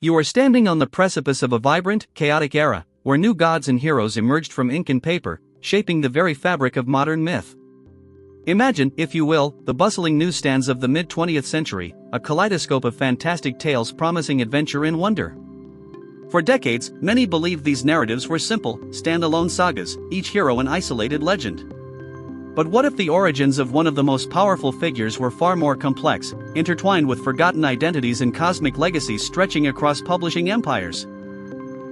You are standing on the precipice of a vibrant, chaotic era, where new gods and heroes emerged from ink and paper, shaping the very fabric of modern myth. Imagine, if you will, the bustling newsstands of the mid-20th century, a kaleidoscope of fantastic tales promising adventure and wonder. For decades, many believed these narratives were simple, standalone sagas, each hero an isolated legend. But what if the origins of one of the most powerful figures were far more complex, intertwined with forgotten identities and cosmic legacies stretching across publishing empires?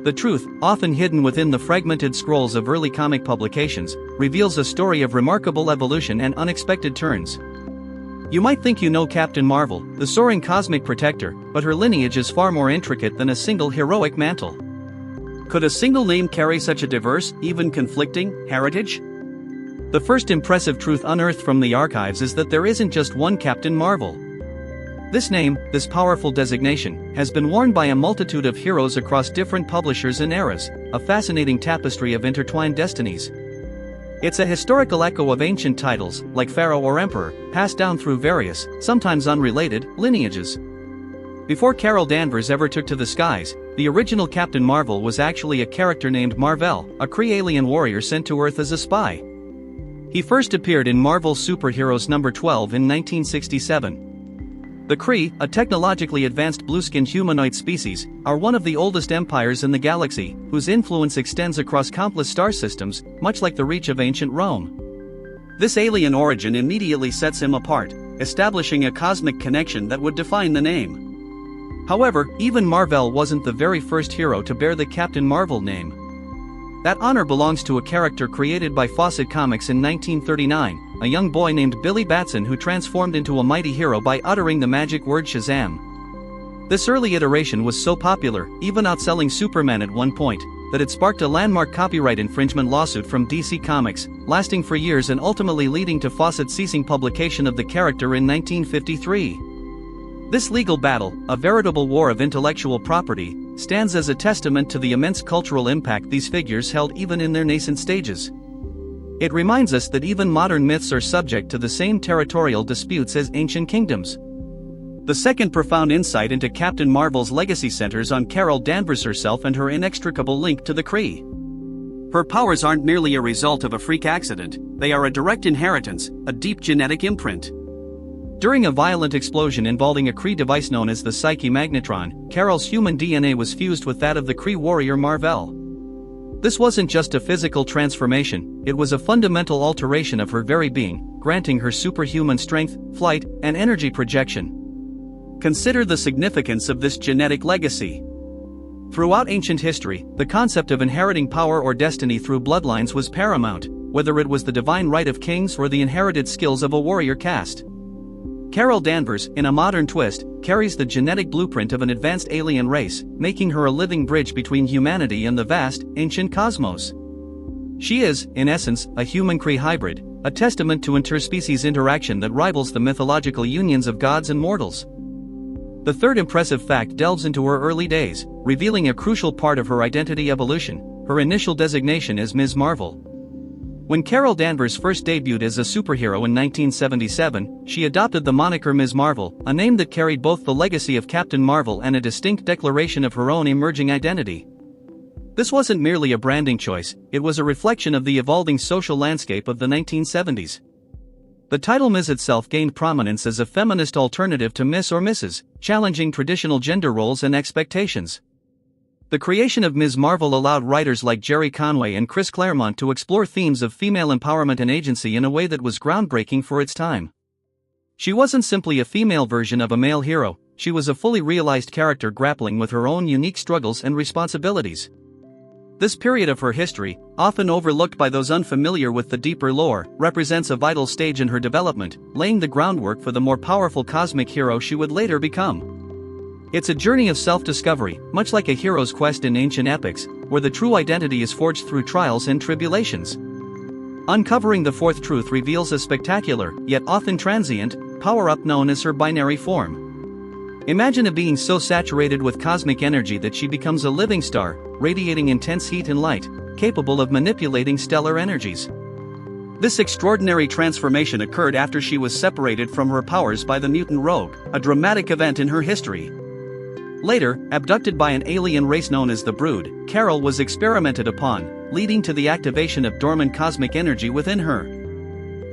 The truth, often hidden within the fragmented scrolls of early comic publications, reveals a story of remarkable evolution and unexpected turns. You might think you know Captain Mar-Vell, the soaring cosmic protector, but her lineage is far more intricate than a single heroic mantle. Could a single name carry such a diverse, even conflicting, heritage? The first impressive truth unearthed from the archives is that there isn't just one Captain Mar-Vell. This name, this powerful designation, has been worn by a multitude of heroes across different publishers and eras, a fascinating tapestry of intertwined destinies. It's a historical echo of ancient titles, like Pharaoh or Emperor, passed down through various, sometimes unrelated, lineages. Before Carol Danvers ever took to the skies, the original Captain Mar-Vell was actually a character named Mar-Vell, a Kree alien warrior sent to Earth as a spy. He first appeared in Marvel Superheroes number 12 in 1967. The Kree, a technologically advanced blue-skinned humanoid species, are one of the oldest empires in the galaxy, whose influence extends across countless star systems, much like the reach of ancient Rome. This alien origin immediately sets him apart, establishing a cosmic connection that would define the name. However, even Mar-Vell wasn't the very first hero to bear the Captain Mar-Vell name. That honor belongs to a character created by Fawcett Comics in 1939, a young boy named Billy Batson who transformed into a mighty hero by uttering the magic word Shazam. This early iteration was so popular, even outselling Superman at one point, that it sparked a landmark copyright infringement lawsuit from DC Comics, lasting for years and ultimately leading to Fawcett ceasing publication of the character in 1953. This legal battle, a veritable war of intellectual property, stands as a testament to the immense cultural impact these figures held even in their nascent stages. It reminds us that even modern myths are subject to the same territorial disputes as ancient kingdoms. The second profound insight into Captain Mar-Vell's legacy centers on Carol Danvers herself and her inextricable link to the Kree. Her powers aren't merely a result of a freak accident, they are a direct inheritance, a deep genetic imprint. During a violent explosion involving a Kree device known as the Psyche-Magnitron, Carol's human DNA was fused with that of the Kree warrior Mar-Vell. This wasn't just a physical transformation, it was a fundamental alteration of her very being, granting her superhuman strength, flight, and energy projection. Consider the significance of this genetic legacy. Throughout ancient history, the concept of inheriting power or destiny through bloodlines was paramount, whether it was the divine right of kings or the inherited skills of a warrior caste. Carol Danvers, in a modern twist, carries the genetic blueprint of an advanced alien race, making her a living bridge between humanity and the vast, ancient cosmos. She is, in essence, a Human-Kree hybrid, a testament to interspecies interaction that rivals the mythological unions of gods and mortals. The third impressive fact delves into her early days, revealing a crucial part of her identity evolution, her initial designation as Ms. Mar-Vell. When Carol Danvers first debuted as a superhero in 1977, she adopted the moniker Ms. Mar-Vell, a name that carried both the legacy of Captain Mar-Vell and a distinct declaration of her own emerging identity. This wasn't merely a branding choice, it was a reflection of the evolving social landscape of the 1970s. The title Ms. itself gained prominence as a feminist alternative to Miss or Mrs., challenging traditional gender roles and expectations. The creation of Ms. Mar-Vell allowed writers like Jerry Conway and Chris Claremont to explore themes of female empowerment and agency in a way that was groundbreaking for its time. She wasn't simply a female version of a male hero, she was a fully realized character grappling with her own unique struggles and responsibilities. This period of her history, often overlooked by those unfamiliar with the deeper lore, represents a vital stage in her development, laying the groundwork for the more powerful cosmic hero she would later become. It's a journey of self-discovery, much like a hero's quest in ancient epics, where the true identity is forged through trials and tribulations. Uncovering the fourth truth reveals a spectacular, yet often transient, power-up known as her binary form. Imagine a being so saturated with cosmic energy that she becomes a living star, radiating intense heat and light, capable of manipulating stellar energies. This extraordinary transformation occurred after she was separated from her powers by the mutant rogue, a dramatic event in her history. Later, abducted by an alien race known as the Brood, Carol was experimented upon, leading to the activation of dormant cosmic energy within her.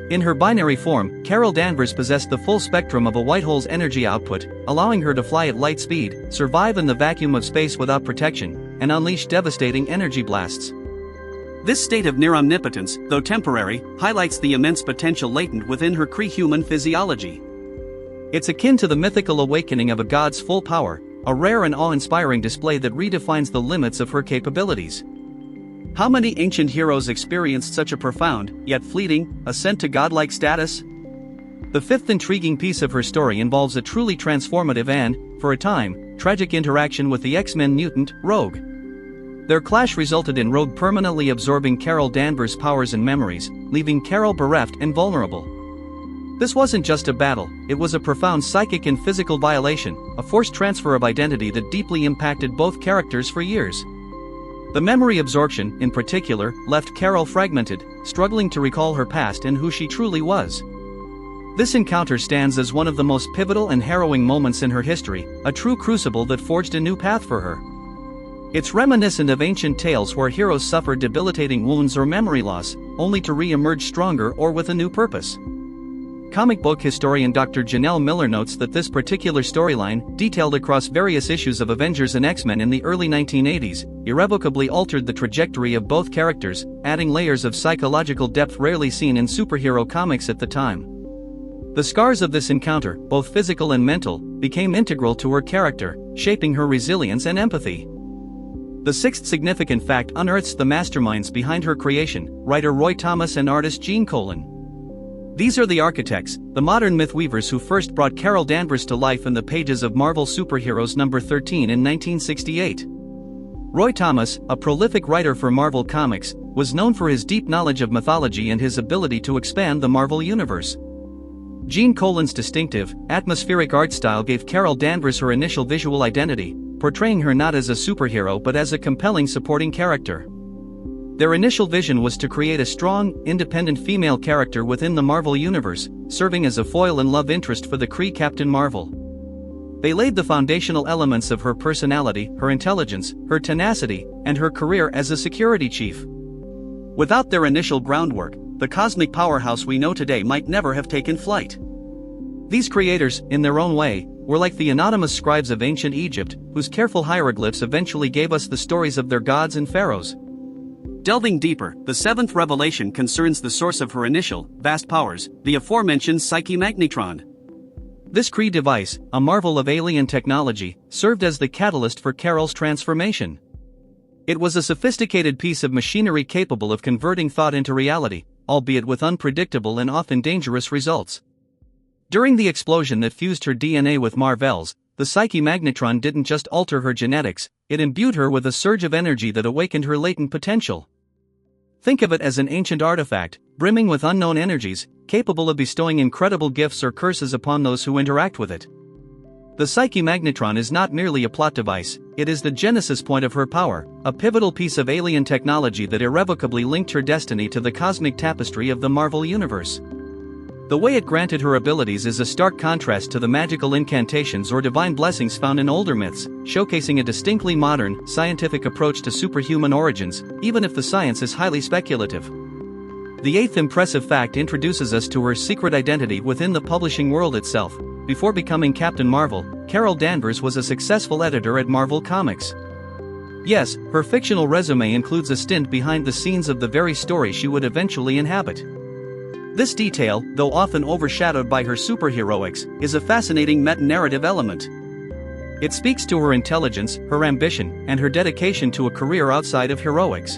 In her binary form, Carol Danvers possessed the full spectrum of a white hole's energy output, allowing her to fly at light speed, survive in the vacuum of space without protection, and unleash devastating energy blasts. This state of near omnipotence, though temporary, highlights the immense potential latent within her Kree human physiology. It's akin to the mythical awakening of a god's full power, a rare and awe-inspiring display that redefines the limits of her capabilities. How many ancient heroes experienced such a profound, yet fleeting, ascent to godlike status? The fifth intriguing piece of her story involves a truly transformative and, for a time, tragic interaction with the X-Men mutant, Rogue. Their clash resulted in Rogue permanently absorbing Carol Danvers' powers and memories, leaving Carol bereft and vulnerable. This wasn't just a battle, it was a profound psychic and physical violation, a forced transfer of identity that deeply impacted both characters for years. The memory absorption, in particular, left Carol fragmented, struggling to recall her past and who she truly was. This encounter stands as one of the most pivotal and harrowing moments in her history, a true crucible that forged a new path for her. It's reminiscent of ancient tales where heroes suffered debilitating wounds or memory loss, only to re-emerge stronger or with a new purpose. Comic book historian Dr. Janelle Miller notes that this particular storyline, detailed across various issues of Avengers and X-Men in the early 1980s, irrevocably altered the trajectory of both characters, adding layers of psychological depth rarely seen in superhero comics at the time. The scars of this encounter, both physical and mental, became integral to her character, shaping her resilience and empathy. The sixth significant fact unearths the masterminds behind her creation, writer Roy Thomas and artist Gene Colan. These are the architects, the modern mythweavers who first brought Carol Danvers to life in the pages of Mar-Vell Superheroes number 13 in 1968. Roy Thomas, a prolific writer for Mar-Vell Comics, was known for his deep knowledge of mythology and his ability to expand the Mar-Vell universe. Gene Colan's distinctive, atmospheric art style gave Carol Danvers her initial visual identity, portraying her not as a superhero but as a compelling supporting character. Their initial vision was to create a strong, independent female character within the Mar-Vell universe, serving as a foil and love interest for the Kree Captain Mar-Vell. They laid the foundational elements of her personality, her intelligence, her tenacity, and her career as a security chief. Without their initial groundwork, the cosmic powerhouse we know today might never have taken flight. These creators, in their own way, were like the anonymous scribes of ancient Egypt, whose careful hieroglyphs eventually gave us the stories of their gods and pharaohs. Delving deeper, the seventh revelation concerns the source of her initial, vast powers, the aforementioned Psyche-Magnitron. This Kree device, a marvel of alien technology, served as the catalyst for Carol's transformation. It was a sophisticated piece of machinery capable of converting thought into reality, albeit with unpredictable and often dangerous results. During the explosion that fused her DNA with Mar-Vell's, the Psyche-Magnitron didn't just alter her genetics, it imbued her with a surge of energy that awakened her latent potential. Think of it as an ancient artifact, brimming with unknown energies, capable of bestowing incredible gifts or curses upon those who interact with it. The Psyche-Magnitron is not merely a plot device, it is the genesis point of her power, a pivotal piece of alien technology that irrevocably linked her destiny to the cosmic tapestry of the Mar-Vell universe. The way it granted her abilities is a stark contrast to the magical incantations or divine blessings found in older myths, showcasing a distinctly modern, scientific approach to superhuman origins, even if the science is highly speculative. The eighth impressive fact introduces us to her secret identity within the publishing world itself. Before becoming Captain Mar-Vell, Carol Danvers was a successful editor at Mar-Vell Comics. Yes, her fictional resume includes a stint behind the scenes of the very story she would eventually inhabit. This detail, though often overshadowed by her superheroics, is a fascinating meta-narrative element. It speaks to her intelligence, her ambition, and her dedication to a career outside of heroics.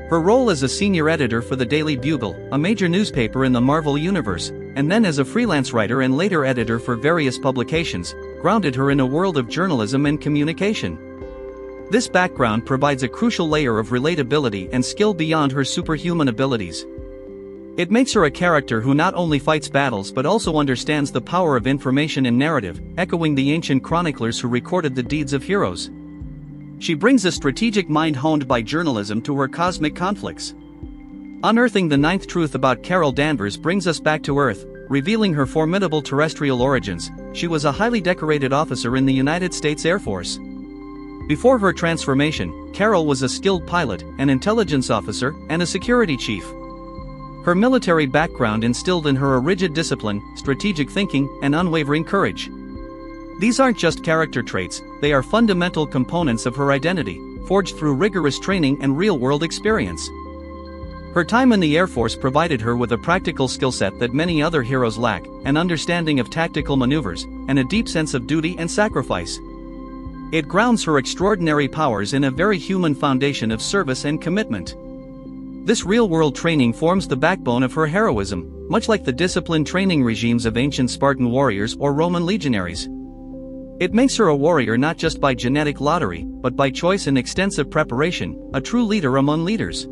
Her role as a senior editor for the Daily Bugle, a major newspaper in the Mar-Vell universe, and then as a freelance writer and later editor for various publications, grounded her in a world of journalism and communication. This background provides a crucial layer of relatability and skill beyond her superhuman abilities. It makes her a character who not only fights battles but also understands the power of information and narrative, echoing the ancient chroniclers who recorded the deeds of heroes. She brings a strategic mind honed by journalism to her cosmic conflicts. Unearthing the ninth truth about Carol Danvers brings us back to Earth, revealing her formidable terrestrial origins. She was a highly decorated officer in the United States Air Force. Before her transformation, Carol was a skilled pilot, an intelligence officer, and a security chief. Her military background instilled in her a rigid discipline, strategic thinking, and unwavering courage. These aren't just character traits, they are fundamental components of her identity, forged through rigorous training and real-world experience. Her time in the Air Force provided her with a practical skill set that many other heroes lack, an understanding of tactical maneuvers, and a deep sense of duty and sacrifice. It grounds her extraordinary powers in a very human foundation of service and commitment. This real-world training forms the backbone of her heroism, much like the disciplined training regimes of ancient Spartan warriors or Roman legionaries. It makes her a warrior not just by genetic lottery, but by choice and extensive preparation, a true leader among leaders.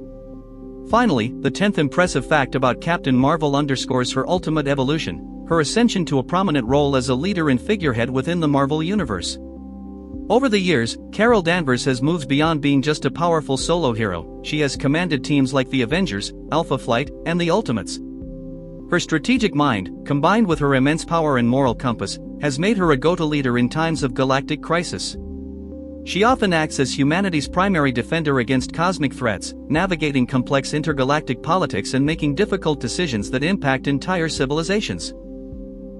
Finally, the 10th impressive fact about Captain Mar-Vell underscores her ultimate evolution, her ascension to a prominent role as a leader and figurehead within the Mar-Vell universe. Over the years, Carol Danvers has moved beyond being just a powerful solo hero. She has commanded teams like the Avengers, Alpha Flight, and the Ultimates. Her strategic mind, combined with her immense power and moral compass, has made her a go-to leader in times of galactic crisis. She often acts as humanity's primary defender against cosmic threats, navigating complex intergalactic politics and making difficult decisions that impact entire civilizations.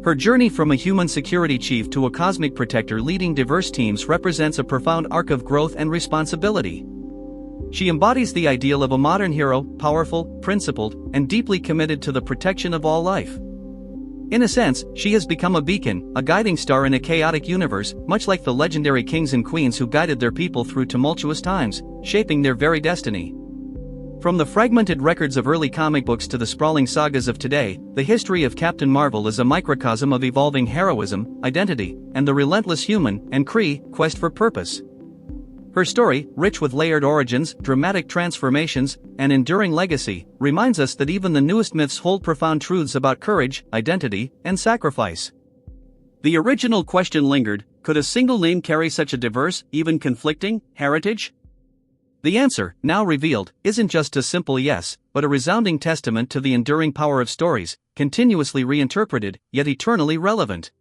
Her journey from a human security chief to a cosmic protector leading diverse teams represents a profound arc of growth and responsibility. She embodies the ideal of a modern hero, powerful, principled, and deeply committed to the protection of all life. In a sense, she has become a beacon, a guiding star in a chaotic universe, much like the legendary kings and queens who guided their people through tumultuous times, shaping their very destiny. From the fragmented records of early comic books to the sprawling sagas of today, the history of Captain Mar-Vell is a microcosm of evolving heroism, identity, and the relentless Human-Kree quest for purpose. Her story, rich with layered origins, dramatic transformations, and enduring legacy, reminds us that even the newest myths hold profound truths about courage, identity, and sacrifice. The original question lingered: could a single name carry such a diverse, even conflicting, heritage? The answer, now revealed, isn't just a simple yes, but a resounding testament to the enduring power of stories, continuously reinterpreted, yet eternally relevant.